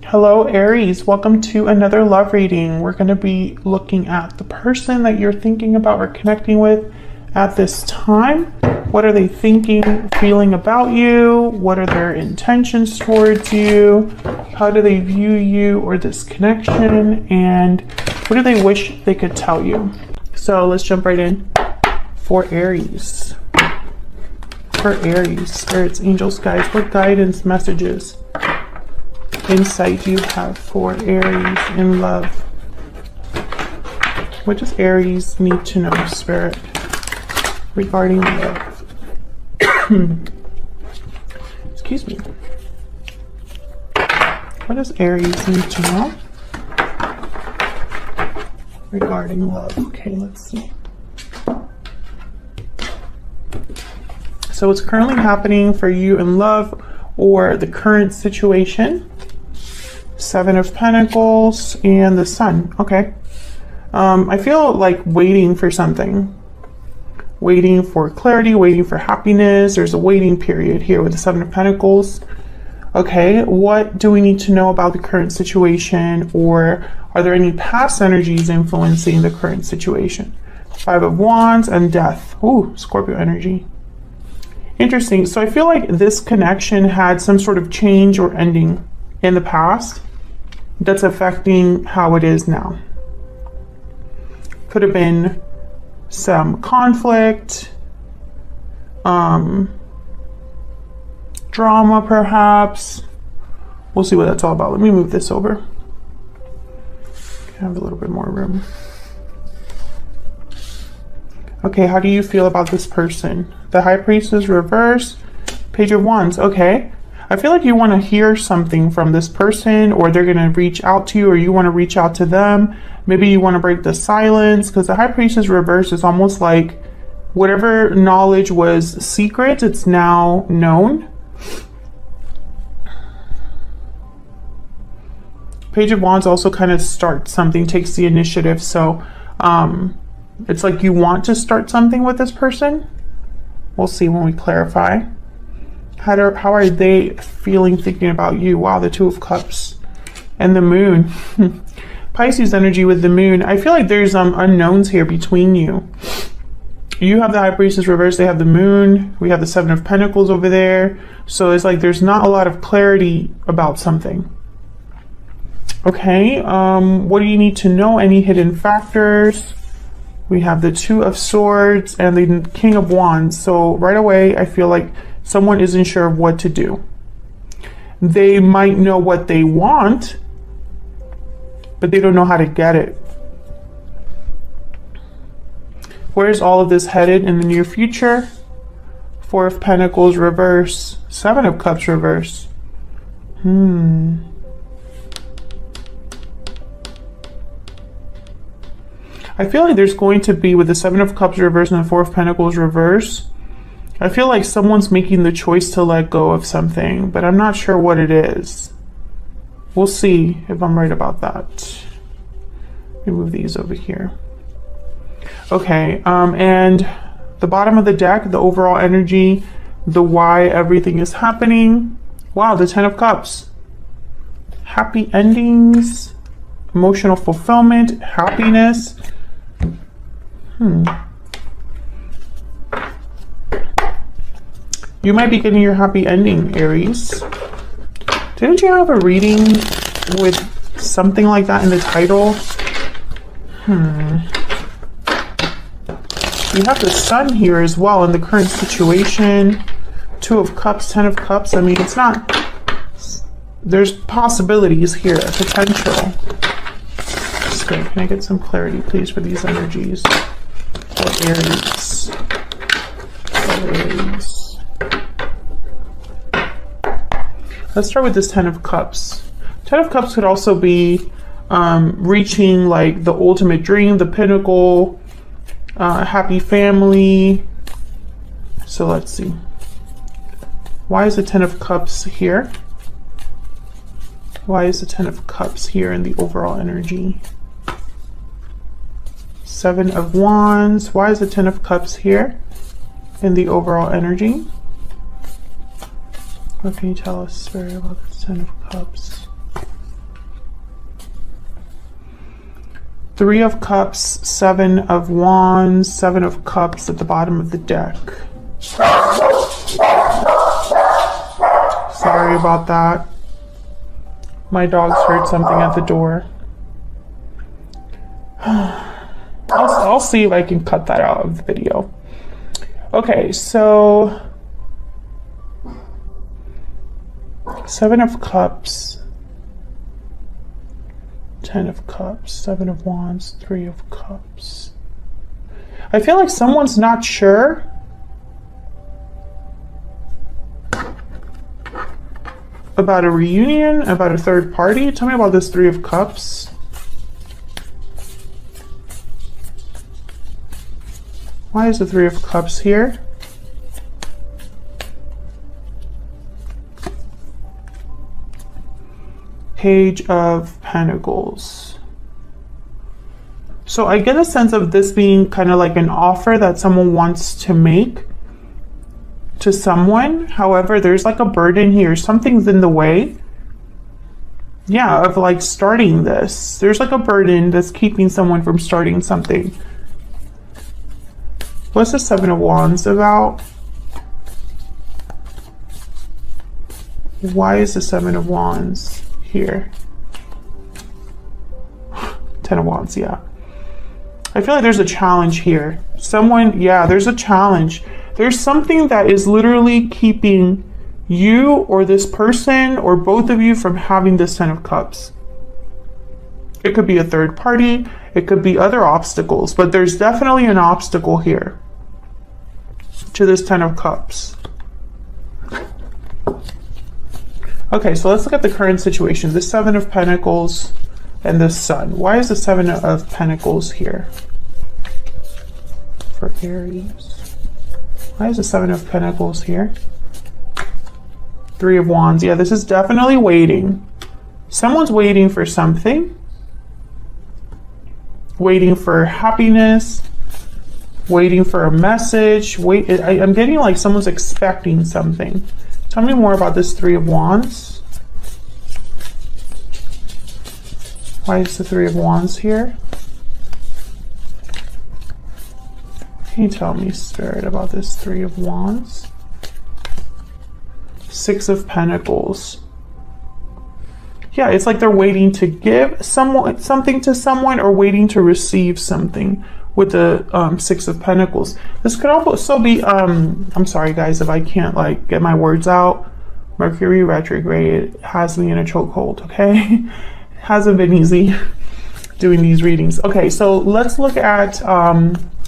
Hello, Aries. Welcome to another love reading. We're going to be looking at the person that you're thinking about or connecting with at this time. What are they thinking, feeling about you? What are their intentions towards you? How do they view you or this connection? And what do they wish they could tell you? So let's jump right in for Aries. For Aries, spirits, angels, guides, what guidance, messages, insight do you have for Aries in love? What does Aries need to know, Spirit, regarding love? Excuse me. What does Aries need to know regarding love? Okay, let's see. So what's currently happening for you in love or the current situation? Seven of Pentacles and the Sun. Okay. I feel like waiting for something. Waiting for clarity, waiting for happiness. There's a waiting period here with the Seven of Pentacles. Okay, what do we need to know about the current situation, or are there any past energies influencing the current situation? Five of Wands and Death. Ooh, Scorpio energy. Interesting. So I feel like this connection had some sort of change or ending in the past that's affecting how it is now. Could have been some conflict, drama perhaps. We'll see what that's all about. Let me move this over. Have a little bit more room. Okay, how do you feel about this person? The High Priestess reverse, Page of Wands. Okay, I feel like you want to hear something from this person, or they're going to reach out to you, or you want to reach out to them. Maybe you want to break the silence, because the High Priestess reverse is almost like whatever knowledge was secret, it's now known. Page of Wands also kind of starts something, takes the initiative. So it's like you want to start something with this person. We'll see when we clarify. How are they feeling, thinking about you? Wow, the Two of Cups and the Moon. Pisces energy with the Moon. I feel like there's unknowns here between you. You have the High Priestess reverse, they have the Moon. We have the Seven of Pentacles over there. So it's like there's not a lot of clarity about something. Okay, what do you need to know? Any hidden factors? We have the Two of Swords and the King of Wands. So right away, I feel like someone isn't sure of what to do. They might know what they want, but they don't know how to get it. Where's all of this headed in the near future? Four of Pentacles reverse, Seven of Cups reverse. I feel like there's going to be, with the Seven of Cups reverse and the Four of Pentacles reverse, I feel like someone's making the choice to let go of something, but I'm not sure what it is. We'll see if I'm right about that. Let me move these over here. Okay, and the bottom of the deck, the overall energy, the why everything is happening. Wow, the Ten of Cups. Happy endings, emotional fulfillment, happiness. You might be getting your happy ending, Aries. Didn't you have a reading with something like that in the title? You have the Sun here as well in the current situation. Two of Cups, Ten of Cups. I mean, it's not... There's possibilities here, potential. So, can I get some clarity, please, for these energies? For Aries. Aries. Let's start with this Ten of Cups. Ten of Cups could also be reaching like the ultimate dream, the pinnacle, happy family. So let's see. Why is the Ten of Cups here? Why is the Ten of Cups here in the overall energy? Seven of Wands. Why is the Ten of Cups here in the overall energy? What can you tell us, Spirit, about the Ten of Cups? Three of Cups, Seven of Wands, Seven of Cups at the bottom of the deck. Sorry about that. My dogs heard something at the door. I'll see if I can cut that out of the video. Okay, so Seven of Cups, Ten of Cups, Seven of Wands, Three of Cups. I feel like someone's not sure. About a reunion, about a third party. Tell me about this Three of Cups. Why is the Three of Cups here? Page of Pentacles. So I get a sense of this being kind of like an offer that someone wants to make to someone. However, there's like a burden here. Something's in the way. Yeah, of like starting this. There's like a burden that's keeping someone from starting something. What's the Seven of Wands about? Why is the Seven of Wands here? Ten of Wands, yeah. I feel like there's a challenge here. Someone, yeah, there's a challenge. There's something that is literally keeping you or this person or both of you from having this Ten of Cups. It could be a third party. It could be other obstacles, but there's definitely an obstacle here to this Ten of Cups. Okay, so let's look at the current situation. The Seven of Pentacles and the Sun. Why is the Seven of Pentacles here for Aries? Why is the Seven of Pentacles here? Three of Wands. Yeah, this is definitely waiting. Someone's waiting for something. Waiting for happiness. Waiting for a message. I'm getting like someone's expecting something. Tell me more about this Three of Wands. Why is the Three of Wands here? Can you tell me, Spirit, about this Three of Wands? Six of Pentacles. Yeah, it's like they're waiting to give something to someone or waiting to receive something with the Six of Pentacles. This could also be, I'm sorry guys if I can't like get my words out. Mercury retrograde has me in a chokehold, okay? It hasn't been easy doing these readings. Okay, so let's look at,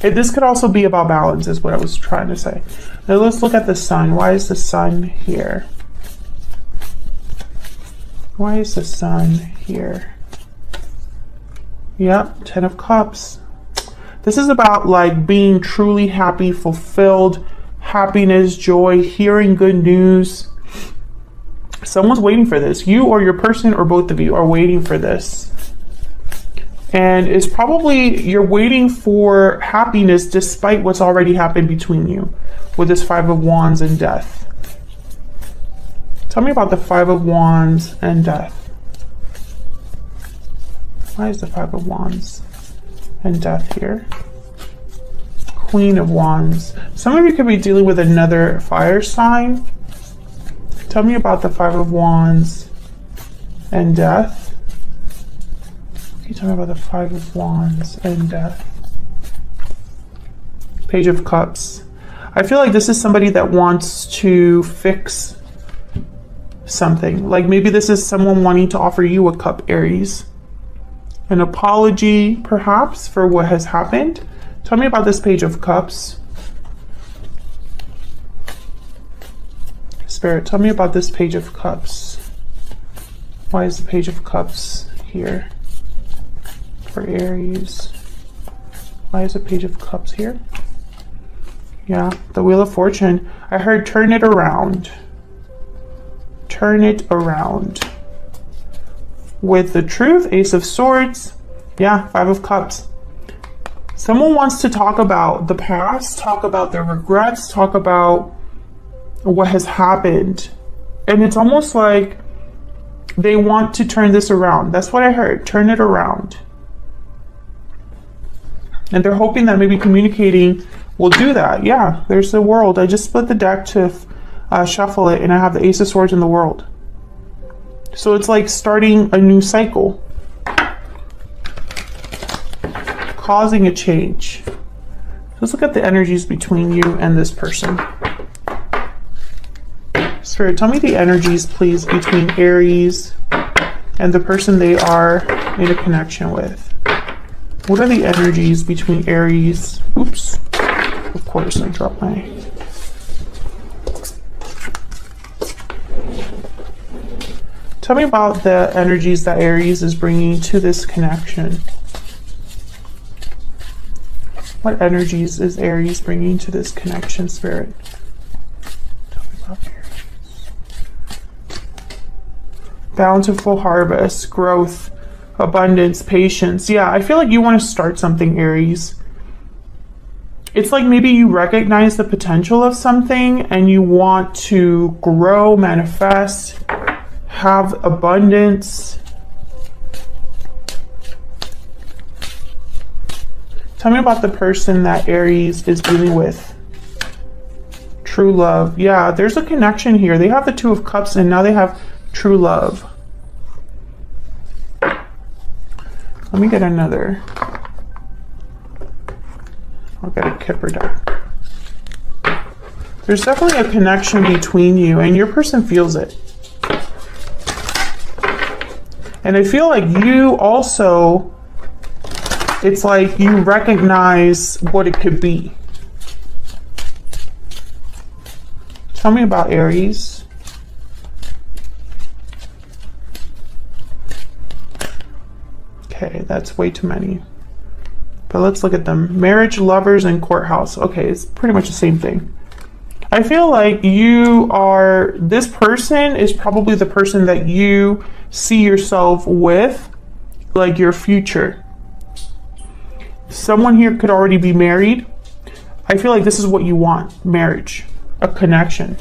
this could also be about balance is what I was trying to say. Now let's look at the Sun. Why is the Sun here? Why is the Sun here? Yep, Ten of Cups. This is about like being truly happy, fulfilled, happiness, joy, hearing good news. Someone's waiting for this. You or your person or both of you are waiting for this. And it's probably you're waiting for happiness despite what's already happened between you with this Five of Wands and Death. Tell me about the Five of Wands and Death. Why is the Five of Wands and Death here? Queen of Wands. Some of you could be dealing with another fire sign. Tell me about the Five of Wands and Death. Can you tell me about the Five of Wands and Death? Page of Cups. I feel like this is somebody that wants to fix something. Like maybe this is someone wanting to offer you a cup, Aries. An apology, perhaps, for what has happened. Tell me about this Page of Cups. Spirit, tell me about this Page of Cups. Why is the Page of Cups here for Aries? Why is the Page of Cups here? Yeah, the Wheel of Fortune. I heard turn it around. Turn it around. With the Truth, Ace of Swords. Yeah, Five of Cups. Someone wants to talk about the past, talk about their regrets, talk about what has happened. And it's almost like they want to turn this around. That's what I heard. Turn it around. And they're hoping that maybe communicating will do that. Yeah, there's the World. I just split the deck to shuffle it, and I have the Ace of Swords in the World. So it's like starting a new cycle, causing a change. Let's look at the energies between you and this person. Spirit, tell me the energies, please, between Aries and the person they are in a connection with. What are the energies between Aries? Oops. Of course, I dropped my... Tell me about the energies that Aries is bringing to this connection. What energies is Aries bringing to this connection, Spirit? Tell me about Aries. Bountiful harvest, growth, abundance, patience. Yeah, I feel like you want to start something, Aries. It's like maybe you recognize the potential of something and you want to grow, manifest, have abundance. Tell me about the person that Aries is dealing with. True love. Yeah, there's a connection here. They have the Two of Cups and now they have true love. Let me get another. I'll get a Kipper deck. There's definitely a connection between you and your person feels it. And I feel like you also, it's like you recognize what it could be. Tell me about Aries. Okay, that's way too many. But let's look at them. Marriage, lovers, and courthouse. Okay, it's pretty much the same thing. I feel like you are, this person is probably the person that you see yourself with, like your future. Someone here could already be married. I feel like this is what you want, marriage, a connection.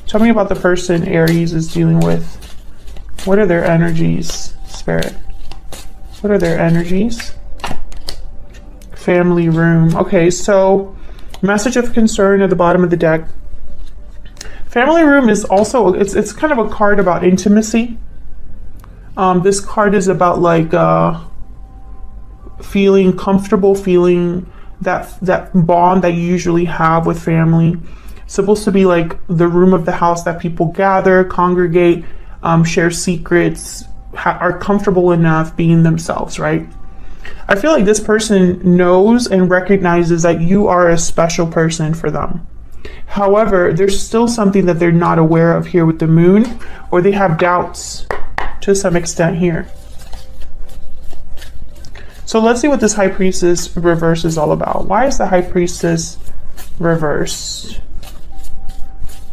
Tell me about the person Aries is dealing with. What are their energies, Spirit? What are their energies? Family room. Okay, so message of concern at the bottom of the deck. Family room is also, it's kind of a card about intimacy. This card is about like feeling comfortable, feeling that bond that you usually have with family. It's supposed to be like the room of the house that people gather, congregate, share secrets, are comfortable enough being themselves, right? I feel like this person knows and recognizes that you are a special person for them. However, there's still something that they're not aware of here with the moon, or they have doubts to some extent here. So let's see what this High Priestess reverse is all about. Why is the High Priestess reversed?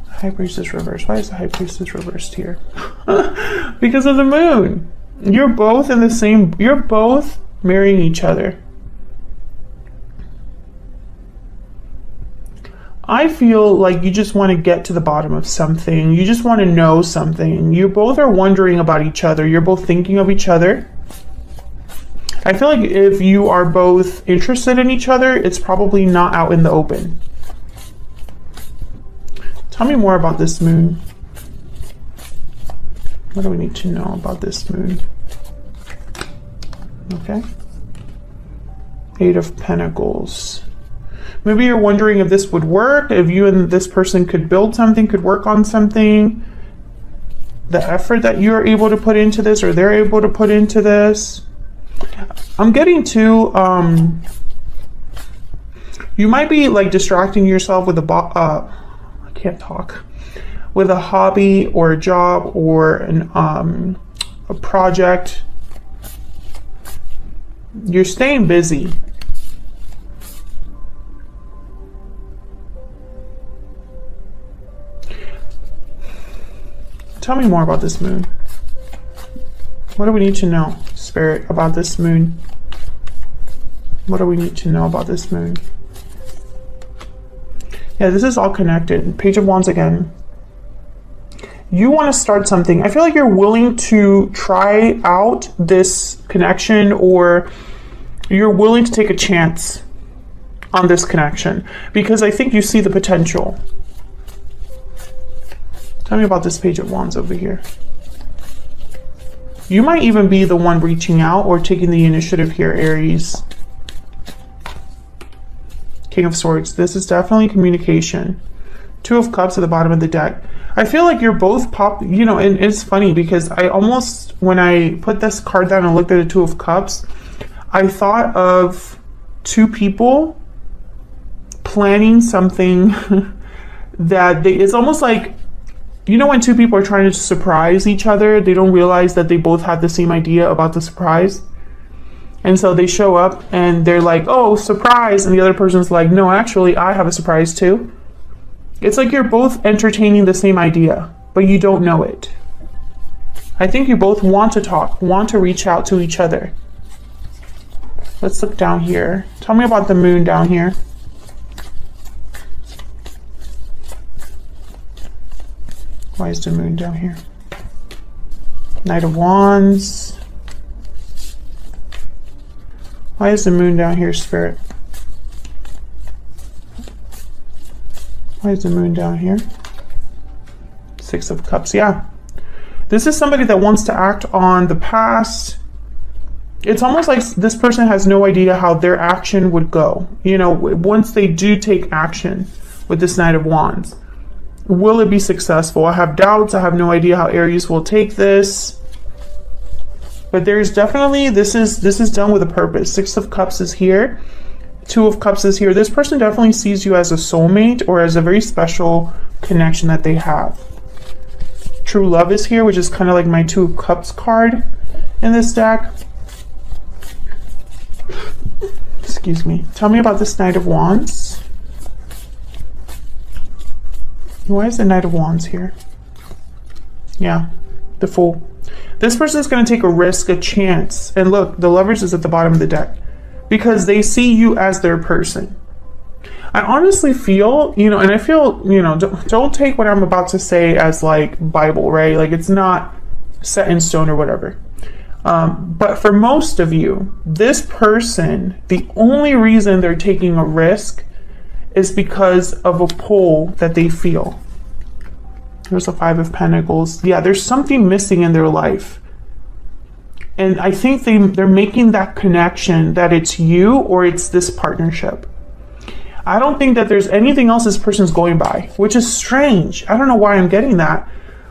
High Priestess reversed. Why is the High Priestess reversed here? Because of the moon. You're both in the same, you're both marrying each other. I feel like you just want to get to the bottom of something. You just want to know something. You both are wondering about each other. You're both thinking of each other. I feel like if you are both interested in each other, it's probably not out in the open. Tell me more about this moon. What do we need to know about this moon? Okay. Eight of Pentacles. Maybe you're wondering if this would work, if you and this person could build something, could work on something. The effort that you're able to put into this, or they're able to put into this. I'm getting to, you might be like distracting yourself with I can't talk. With a hobby or a job or a project. You're staying busy. Tell me more about this moon. What do we need to know, Spirit, about this moon? What do we need to know about this moon? Yeah, this is all connected. Page of Wands again. You want to start something. I feel like you're willing to try out this connection, or you're willing to take a chance on this connection because I think you see the potential. Tell me about this Page of Wands over here. You might even be the one reaching out or taking the initiative here, Aries. King of Swords. This is definitely communication. Two of Cups at the bottom of the deck. I feel like you're both you know, and it's funny because I almost, when I put this card down and looked at the Two of Cups, I thought of two people planning something that it's almost like, you know, when two people are trying to surprise each other, they don't realize that they both have the same idea about the surprise. And so they show up and they're like, oh, surprise. And the other person's like, no, actually, I have a surprise too. It's like you're both entertaining the same idea, but you don't know it. I think you both want to talk, want to reach out to each other. Let's look down here. Tell me about the moon down here. Why is the moon down here? Knight of Wands. Why is the moon down here, Spirit? Why is the moon down here? Six of Cups, yeah. This is somebody that wants to act on the past. It's almost like this person has no idea how their action would go. You know, once they do take action with this Knight of Wands. Will it be successful? I have doubts. I have no idea how Aries will take this. But there's definitely, this is done with a purpose. Six of Cups is here. Two of Cups is here. This person definitely sees you as a soulmate or as a very special connection that they have. True love is here, which is kind of like my Two of Cups card in this deck. Excuse me. Tell me about this Knight of Wands. Why is the Knight of Wands here? Yeah, the Fool. This person is going to take a risk, a chance. And look, the Lovers is at the bottom of the deck because they see you as their person. I honestly feel, you know, and I feel, you know, don't take what I'm about to say as like Bible, right? Like it's not set in stone or whatever. But for most of you, this person, the only reason they're taking a risk is because of a pull that they feel. There's a Five of Pentacles. Yeah, there's something missing in their life. And I think they're making that connection that it's you or it's this partnership. I don't think that there's anything else this person's going by, which is strange. I don't know why I'm getting that.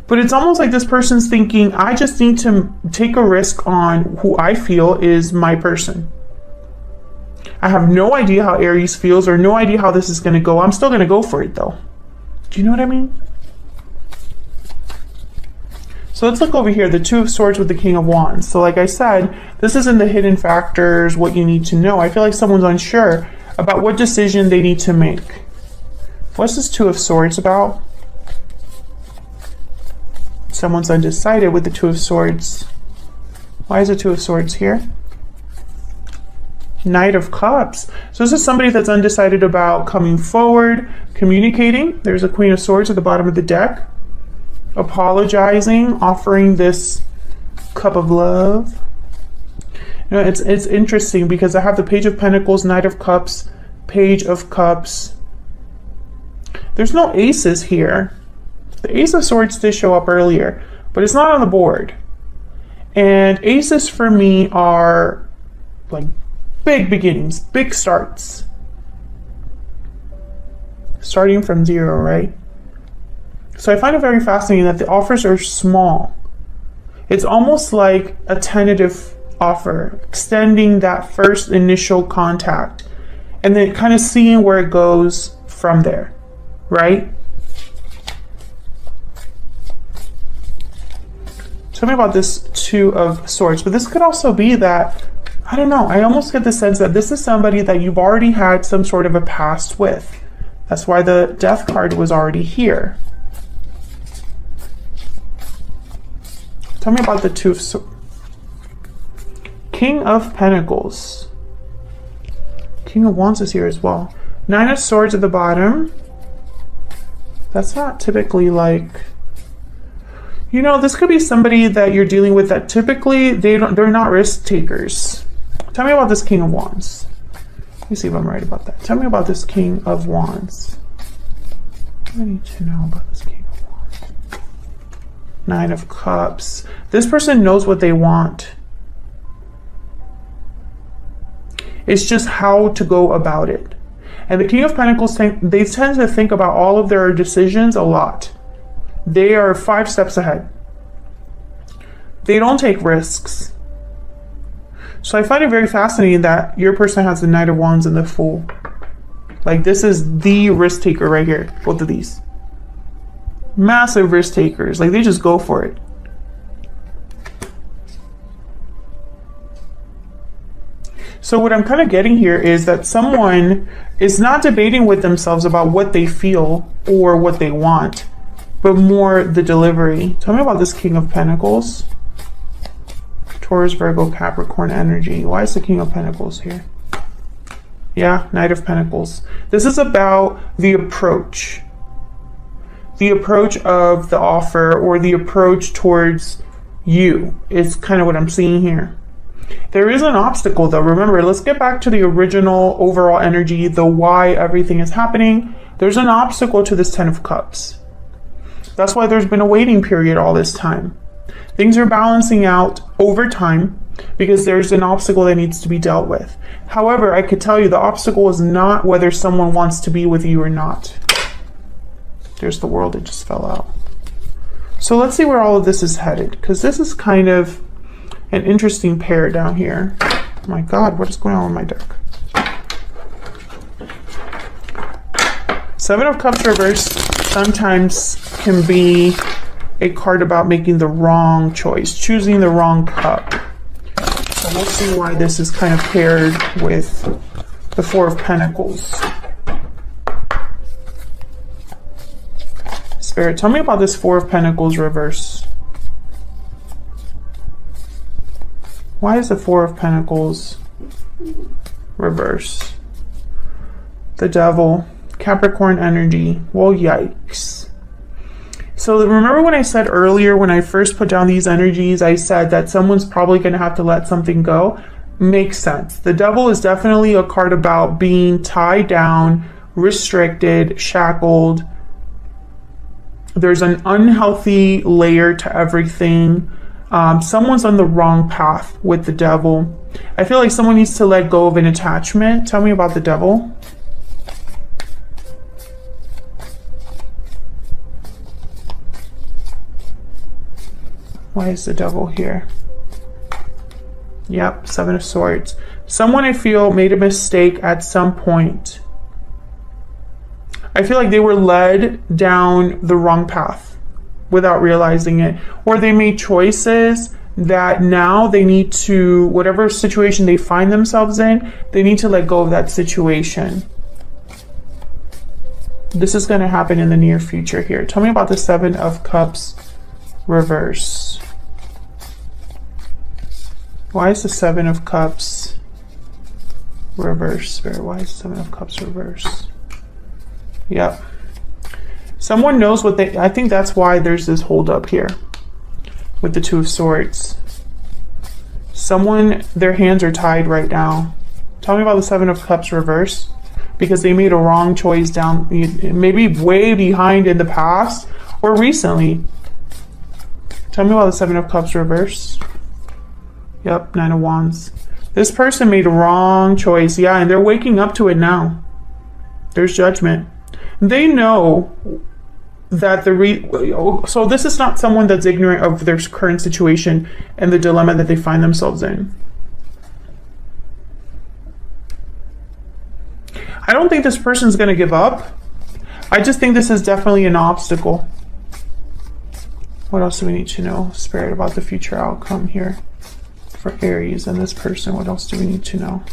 But it's almost like this person's thinking, I just need to take a risk on who I feel is my person. I have no idea how Aries feels or no idea how this is going to go. I'm still going to go for it though. Do you know what I mean? So let's look over here, the Two of Swords with the King of Wands. So like I said, this is in the hidden factors, what you need to know. I feel like someone's unsure about what decision they need to make. What's this Two of Swords about? Someone's undecided with the Two of Swords. Why is the Two of Swords here? Knight of Cups. So this is somebody that's undecided about coming forward, communicating. There's a Queen of Swords at the bottom of the deck. Apologizing, offering this cup of love. You know, it's interesting because I have the Page of Pentacles, Knight of Cups, Page of Cups. There's no aces here. The Ace of Swords did show up earlier, but it's not on the board. And aces for me are like big beginnings, big starts. Starting from zero, right? So I find it very fascinating that the offers are small. It's almost like a tentative offer, extending that first initial contact and then kind of seeing where it goes from there, right? Tell me about this Two of Swords, but this could also be that, I don't know, I almost get the sense that this is somebody that you've already had some sort of a past with. That's why the Death card was already here. Tell me about the Two of Swords. King of Pentacles. King of Wands is here as well. Nine of Swords at the bottom. That's not typically like... You know, this could be somebody that you're dealing with that typically they're not risk takers. Tell me about this King of Wands. Let me see if I'm right about that. Tell me about this King of Wands. I need to know about this King of Wands. Nine of Cups. This person knows what they want. It's just how to go about it. And the King of Pentacles, they tend to think about all of their decisions a lot. They are 5 steps ahead. They don't take risks. So I find it very fascinating that your person has the Knight of Wands and the Fool. Like, this is the risk taker right here. Both of these. Massive risk takers. Like, they just go for it. So what I'm kind of getting here is that someone is not debating with themselves about what they feel or what they want, but more the delivery. Tell me about this King of Pentacles. Taurus, Virgo, Capricorn energy. Why is the King of Pentacles here? Yeah, Knight of Pentacles. This is about the approach. The approach of the offer, or the approach towards you, is kind of what I'm seeing here. There is an obstacle though. Remember, let's get back to the original overall energy, the why everything is happening. There's an obstacle to this 10 of Cups. That's why there's been a waiting period all this time. Things are balancing out over time because there's an obstacle that needs to be dealt with. However, I could tell you the obstacle is not whether someone wants to be with you or not. There's the World that just fell out. So let's see where all of this is headed, because this is kind of an interesting pair down here. Oh my God, what is going on with my deck? 7 of Cups reversed sometimes can be a card about making the wrong choice, choosing the wrong cup. So we'll see why this is kind of paired with the 4 of Pentacles. Spirit, tell me about this 4 of Pentacles reverse. Why is the 4 of Pentacles reverse? The Devil, Capricorn energy. Well, yikes. So remember when I said earlier, when I first put down these energies, I said that someone's probably going to have to let something go? Makes sense. The Devil is definitely a card about being tied down, restricted, shackled. There's an unhealthy layer to everything. Someone's on the wrong path with the Devil. I feel like someone needs to let go of an attachment. Tell me about the Devil. Why is the Devil here? Yep, 7 of Swords. Someone, I feel, made a mistake at some point. I feel like they were led down the wrong path without realizing it. Or they made choices that now they need to, whatever situation they find themselves in, they need to let go of that situation. This is going to happen in the near future here. Tell me about the 7 of Cups reverse. Why is the 7 of Cups reverse, Spirit? Why is the 7 of Cups reverse? Yep. Someone knows what they... I think that's why there's this hold up here with the 2 of Swords. Someone, their hands are tied right now. Tell me about the 7 of Cups reverse. Because they made a wrong choice down... maybe way behind in the past or recently. Tell me about the 7 of Cups reverse. Yep, 9 of Wands. This person made a wrong choice. Yeah, and they're waking up to it now. There's judgment. They know that so this is not someone that's ignorant of their current situation and the dilemma that they find themselves in. I don't think this person's going to give up. I just think this is definitely an obstacle. What else do we need to know, Spirit, about the future outcome here for Aries and this person? What else do we need to know?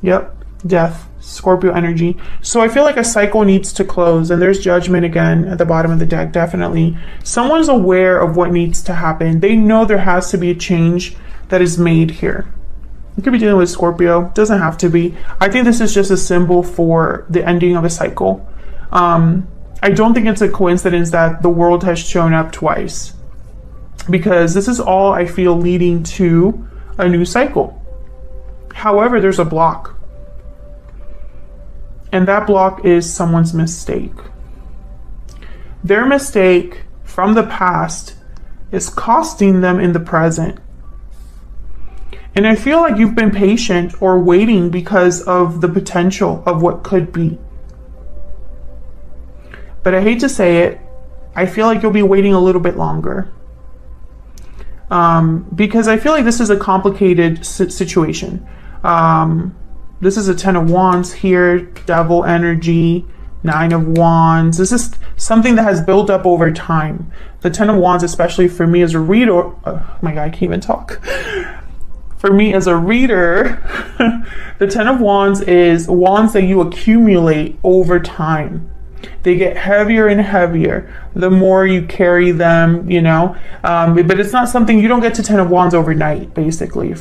Yep, Death, Scorpio energy. So I feel like a cycle needs to close, and there's judgment again at the bottom of the deck, definitely. Someone's aware of what needs to happen. They know there has to be a change that is made here. You could be dealing with Scorpio, doesn't have to be. I think this is just a symbol for the ending of a cycle. I don't think it's a coincidence that the world has shown up twice, because this is all I feel leading to a new cycle. However, there's a block. And that block is someone's mistake. Their mistake from the past is costing them in the present. And I feel like you've been patient or waiting because of the potential of what could be. But I hate to say it, I feel like you'll be waiting a little bit longer. Because I feel like this is a complicated situation. This is a 10 of Wands here, Devil energy, 9 of Wands. This is something that has built up over time. The 10 of Wands, especially for me as a reader, oh my God, I can't even talk. For me as a reader, the 10 of Wands is wands that you accumulate over time. They get heavier and heavier the more you carry them, you know. But it's not something, you don't get to 10 of Wands overnight, basically.